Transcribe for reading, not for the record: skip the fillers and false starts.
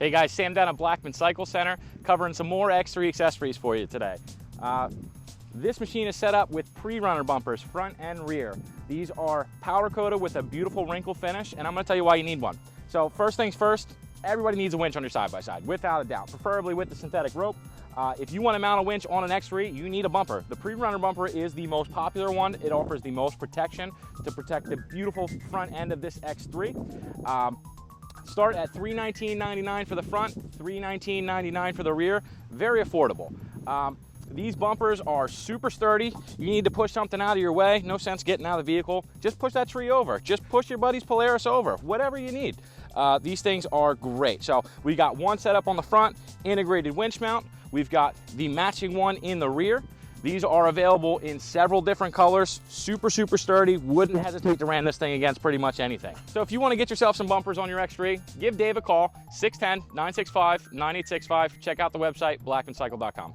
Hey guys, Sam down at Blackman Cycle Center, covering some more X3 accessories for you today. This machine is set up with pre-runner bumpers, front and rear. These are powder coated with a beautiful wrinkle finish, and I'm gonna tell you why you need one. So first things first, everybody needs a winch on your side-by-side, without a doubt, preferably with the synthetic rope. If you want to mount a winch on an X3, you need a bumper. The pre-runner bumper is the most popular one. It offers the most protection to protect the beautiful front end of this X3. Start at $319.99 for the front, $319.99 for the rear. Very affordable. These bumpers are super sturdy. You need to push something out of your way. No sense getting out of the vehicle. Just push that tree over. Just push your buddy's Polaris over. Whatever you need. These things are great. So we got one set up on the front, integrated winch mount. We've got the matching one in the rear. These are available in several different colors, super sturdy, wouldn't hesitate to ram this thing against pretty much anything. So if you want to get yourself some bumpers on your X3, give Dave a call, 610-965-9865. Check out the website, blackmancycle.com.